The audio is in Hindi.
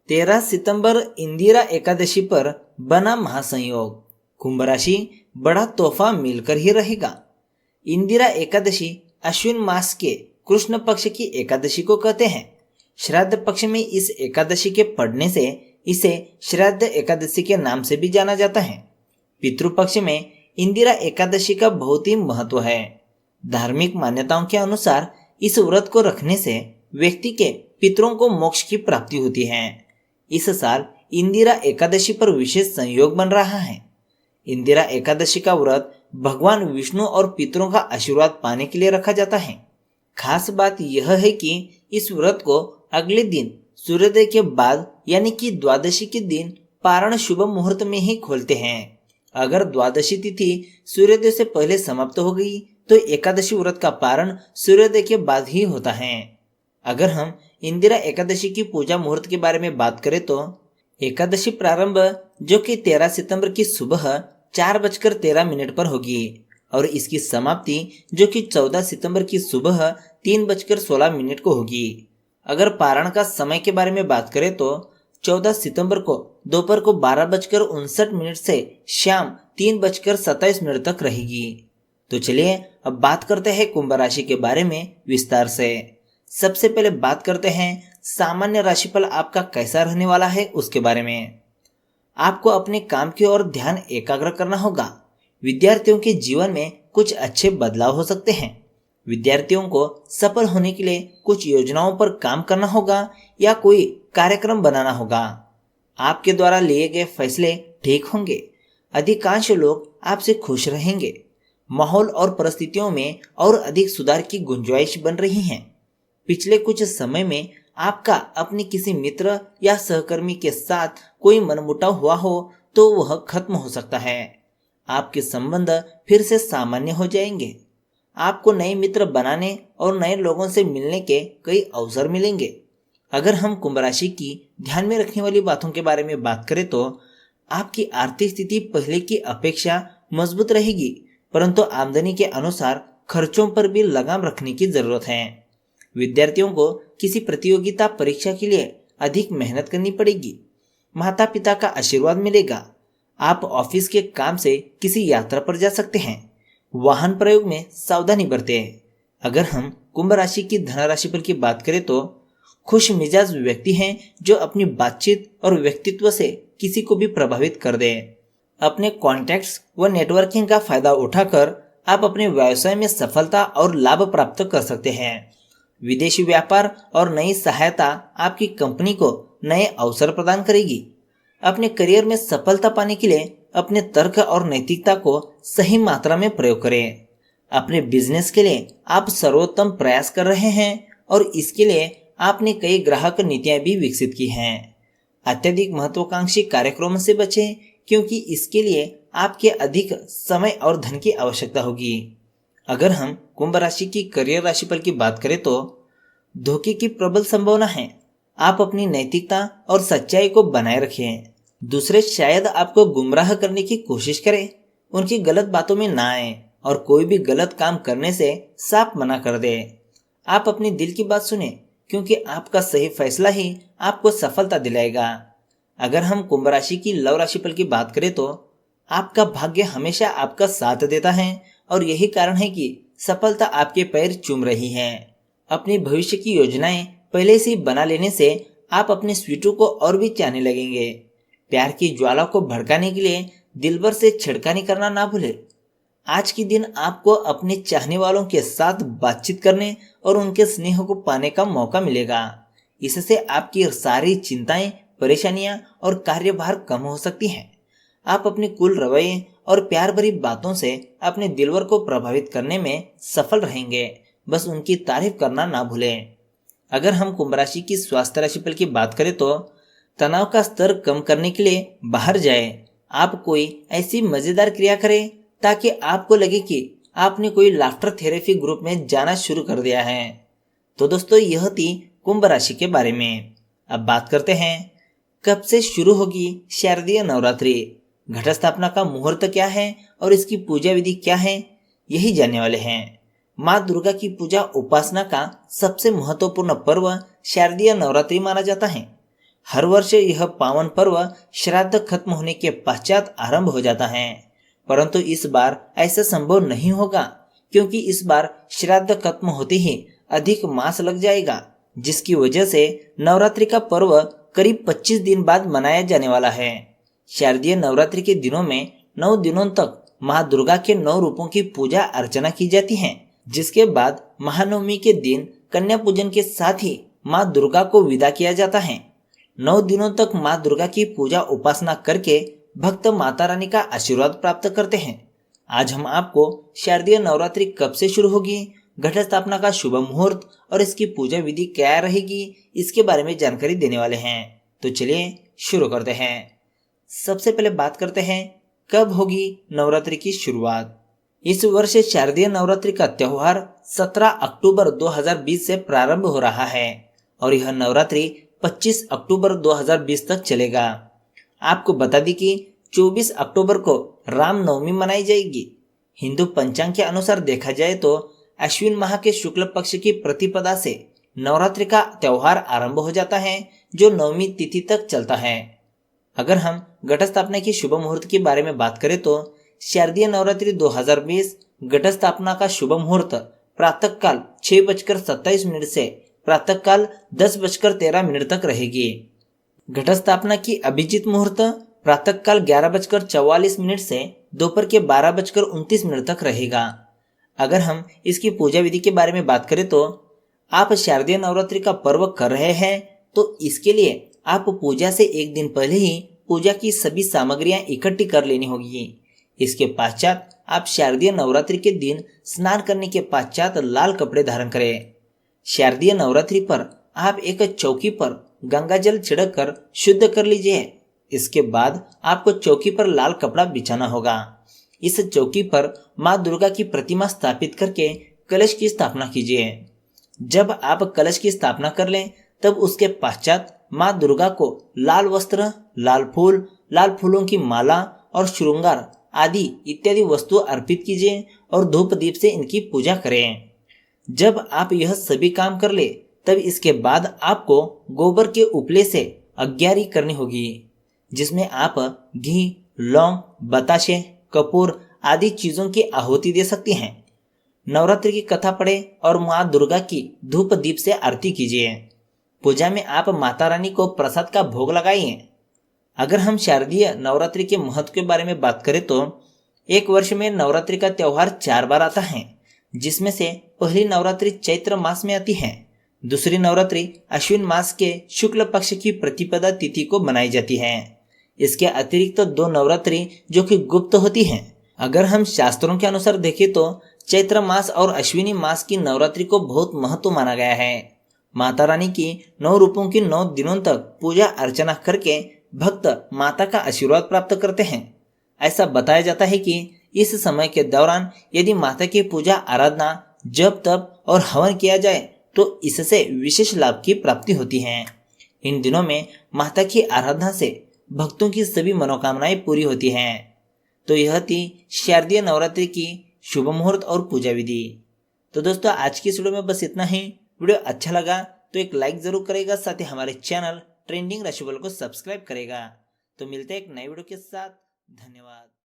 13 सितंबर इंदिरा एकादशी पर बना महासंयोग। कुंभ राशि बड़ा तोहफा मिलकर ही रहेगा। इंदिरा एकादशी अश्विन मास के कृष्ण पक्ष की एकादशी को कहते हैं। श्राद्ध पक्ष में इस एकादशी के पड़ने से इसे श्राद्ध एकादशी के नाम से भी जाना जाता है। पितृपक्ष में इंदिरा एकादशी का बहुत ही महत्व है। धार्मिक मान्यताओं के अनुसार इस व्रत को रखने से व्यक्ति के पितरों को मोक्ष की प्राप्ति होती है। इस साल इंदिरा एकादशी पर विशेष संयोग बन रहा है। इंदिरा एकादशी का व्रत भगवान विष्णु और पितरों का आशीर्वाद पाने के लिए रखा जाता है। खास बात यह है कि इस व्रत को अगले दिन सूर्योदय के बाद यानी कि द्वादशी के दिन पारण शुभ मुहूर्त में ही खोलते हैं। अगर द्वादशी तिथि सूर्योदय से पहले समाप्त हो गई तो एकादशी व्रत का पारण सूर्योदय के बाद ही होता है। अगर हम इंदिरा एकादशी की पूजा मुहूर्त के बारे में बात करें तो एकादशी प्रारंभ जो कि 13 सितंबर की सुबह 4:13 पर होगी और इसकी समाप्ति जो कि 14 सितंबर की सुबह 3:16 को होगी। अगर पारण का समय के बारे में बात करें तो 14 सितंबर को दोपहर को 12:59 से शाम 3:27 तक रहेगी। तो चलिए अब बात करते हैं कुंभ राशि के बारे में विस्तार से। सबसे पहले बात करते हैं सामान्य राशिफल आपका कैसा रहने वाला है उसके बारे में। आपको अपने काम की ओर ध्यान एकाग्र करना होगा। विद्यार्थियों के जीवन में कुछ अच्छे बदलाव हो सकते हैं। विद्यार्थियों को सफल होने के लिए कुछ योजनाओं पर काम करना होगा या कोई कार्यक्रम बनाना होगा। आपके द्वारा लिए गए फैसले ठीक होंगे। अधिकांश लोग आपसे खुश रहेंगे। माहौल और परिस्थितियों में और अधिक सुधार की गुंजाइश बन रही है। पिछले कुछ समय में आपका अपने किसी मित्र या सहकर्मी के साथ कोई मनमुटाव हुआ हो तो वह खत्म हो सकता है। आपके संबंध फिर से सामान्य हो जाएंगे। आपको नए मित्र बनाने और नए लोगों से मिलने के कई अवसर मिलेंगे। अगर हम कुंभ राशि की ध्यान में रखने वाली बातों के बारे में बात करें तो आपकी आर्थिक स्थिति पहले की अपेक्षा मजबूत रहेगी, परंतु आमदनी के अनुसार खर्चों पर भी लगाम रखने की जरूरत है। विद्यार्थियों को किसी प्रतियोगिता परीक्षा के लिए अधिक मेहनत करनी पड़ेगी। माता पिता का आशीर्वाद मिलेगा। आप ऑफिस के काम से किसी यात्रा पर जा सकते हैं। वाहन प्रयोग में सावधानी बरतें। अगर हम कुंभ राशि की धनराशि पर की बात करें तो खुश मिजाज व्यक्ति हैं जो अपनी बातचीत और व्यक्तित्व से किसी को भी प्रभावित कर दे। अपने कॉन्टैक्ट्स व नेटवर्किंग का फायदा उठाकर आप अपने व्यवसाय में सफलता और लाभ प्राप्त कर सकते हैं। विदेशी व्यापार और नई सहायता आपकी कंपनी को नए अवसर प्रदान करेगी। अपने करियर में सफलता पाने के लिए अपने तर्क और नैतिकता को सही मात्रा में प्रयोग करें। अपने बिजनेस के लिए आप सर्वोत्तम प्रयास कर रहे हैं और इसके लिए आपने कई ग्राहक नीतियां भी विकसित की हैं। अत्यधिक महत्वाकांक्षी कार्यक्रमों से बचें क्योंकि इसके लिए आपके अधिक समय और धन की आवश्यकता होगी। अगर हम कुंभ राशि की करियर राशिफल की बात करें तो धोखे की प्रबल संभावना है। आप अपनी नैतिकता और सच्चाई को बनाए रखें। दूसरे शायद आपको गुमराह करने की कोशिश करें, उनकी गलत बातों में ना आए और कोई भी गलत काम करने से साफ मना कर दे। आप अपनी दिल की बात सुने क्योंकि आपका सही फैसला ही आपको सफलता दिलाएगा। अगर हम कुंभ राशि की लव राशिफल की बात करें तो आपका भाग्य हमेशा आपका साथ देता है और यही कारण है कि सफलता आपके पैर चूम रही है। अपनी भविष्य की योजनाएं पहले से बना लेने से आप अपने स्वीटू को और भी चाहने लगेंगे। प्यार की ज्वाला को भड़काने के लिए दिलबर से छिड़कानी करना ना भूले। आज के दिन आपको अपने चाहने वालों के साथ बातचीत करने और उनके स्नेह को पाने का मौका मिलेगा। इससे आपकी सारी चिंताएं, परेशानियां और कार्यभार कम हो सकती हैं। आप अपने कुल रवैये और प्यार भरी बातों से अपने दिलवर को प्रभावित करने में सफल रहेंगे। बस उनकी तारीफ करना ना भूलें। अगर हम कुंभ राशि की स्वास्थ्य राशिफल की बात करें तो तनाव का स्तर कम करने के लिए बाहर जाए। आप कोई ऐसी मजेदार क्रिया करें ताकि आपको लगे कि आपने कोई लाफ्टर थेरेपी ग्रुप में जाना शुरू कर दिया है। तो दोस्तों यह थी कुंभ राशि के बारे में। अब बात करते हैं कब से शुरू होगी शारदीय नवरात्रि, घट स्थापना का मुहूर्त क्या है और इसकी पूजा विधि क्या है, यही जानने वाले हैं। माँ दुर्गा की पूजा उपासना का सबसे महत्वपूर्ण पर्व शारदीय नवरात्रि माना जाता है। हर वर्ष यह पावन पर्व श्राद्ध खत्म होने के पश्चात आरंभ हो जाता है, परंतु इस बार ऐसा संभव नहीं होगा क्योंकि इस बार श्राद्ध खत्म होते ही अधिक मास लग जाएगा, जिसकी वजह से नवरात्रि का पर्व करीब 25 दिन बाद मनाया जाने वाला है। शारदीय नवरात्रि के दिनों में 9 दिनों तक माँ दुर्गा के 9 रूपों की पूजा अर्चना की जाती है, जिसके बाद महानवमी के दिन कन्या पूजन के साथ ही माँ दुर्गा को विदा किया जाता है। 9 दिनों तक माँ दुर्गा की पूजा उपासना करके भक्त माता रानी का आशीर्वाद प्राप्त करते हैं। आज हम आपको शारदीय नवरात्रि कब से शुरू होगी, घट स्थापना का शुभ मुहूर्त और इसकी पूजा विधि क्या रहेगी, इसके बारे में जानकारी देने वाले हैं। तो चलिए शुरू करते हैं। सबसे पहले बात करते हैं कब होगी नवरात्रि की शुरुआत। इस वर्ष शारदीय नवरात्रि का त्योहार 17 अक्टूबर 2020 से प्रारंभ हो रहा है और यह नवरात्रि 25 अक्टूबर 2020 तक चलेगा। आपको बता दी कि 24 अक्टूबर को रामनवमी मनाई जाएगी। हिंदू पंचांग के अनुसार देखा जाए तो अश्विन माह के शुक्ल पक्ष की प्रतिपदा से नवरात्रि का त्योहार आरंभ हो जाता है, जो नवमी तिथि तक चलता है। अगर हम घट स्थापना की शुभ मुहूर्त के बारे में बात करें तो शारदीय नवरात्रि 2020 घट स्थापना का शुभ मुहूर्त प्रातः काल 6:27 से प्रातः काल 10:13 तक रहेगी। घट स्थापना की अभिजीत मुहूर्त प्रातः काल 11:44 से दोपहर के 12:29 तक रहेगा। अगर हम इसकी पूजा विधि के बारे में बात करें तो आप शारदीय नवरात्रि का पर्व कर रहे हैं तो इसके लिए आप पूजा से एक दिन पहले ही पूजा की सभी सामग्रियां इकट्ठी कर लेनी होगी। इसके पश्चात आप शारदीय नवरात्रि के दिन स्नान करने के पश्चात लाल कपड़े धारण करें। शारदीय नवरात्रि पर आप एक चौकी पर गंगा जल छिड़क कर शुद्ध कर लीजिए। इसके बाद आपको चौकी पर लाल कपड़ा बिछाना होगा। इस चौकी पर माँ दुर्गा की प्रतिमा स्थापित करके कलश की स्थापना कीजिए। जब आप कलश की स्थापना कर लें तब उसके पश्चात माँ दुर्गा को लाल वस्त्र, लाल फूलों की माला और श्रृंगार आदि इत्यादि वस्तु अर्पित कीजिए और धूप दीप से इनकी पूजा करें। जब आप यह सभी काम कर ले तब इसके बाद आपको गोबर के उपले से अग्यारी करनी होगी, जिसमें आप घी, लौंग, बताशे, कपूर आदि चीजों की आहुति दे सकती हैं। नवरात्रि की कथा पढ़े और माँ दुर्गा की धूप दीप से आरती कीजिए। पूजा में आप माता रानी को प्रसाद का भोग लगाइए। अगर हम शारदीय नवरात्रि के महत्व के बारे में बात करें तो एक वर्ष में नवरात्रि का त्योहार 4 बार आता है, जिसमें से पहली नवरात्रि चैत्र मास में आती है, दूसरी नवरात्रि अश्विन मास के शुक्ल पक्ष की प्रतिपदा तिथि को मनाई जाती है। इसके अतिरिक्त 2 नवरात्रि जो कि गुप्त होती हैं। अगर हम शास्त्रों के अनुसार देखें तो चैत्र मास और अश्विनी मास की नवरात्रि को बहुत महत्व माना गया है। माता रानी की 9 रूपों की 9 दिनों तक पूजा अर्चना करके भक्त माता का आशीर्वाद प्राप्त करते हैं। ऐसा बताया जाता है कि इस समय के दौरान यदि माता की पूजा आराधना, जप तप और हवन किया जाए तो इससे विशेष लाभ की प्राप्ति होती है। इन दिनों में माता की आराधना से भक्तों की सभी मनोकामनाएं पूरी होती हैं। तो यह थी शारदीय नवरात्रि की शुभ मुहूर्त और पूजा विधि। तो दोस्तों आज की इस वीडियो में बस इतना ही। वीडियो अच्छा लगा तो एक लाइक जरूर करेगा, साथ ही हमारे चैनल ट्रेंडिंग राशिफल को सब्सक्राइब करेगा। तो मिलते हैं एक नए वीडियो के साथ। धन्यवाद।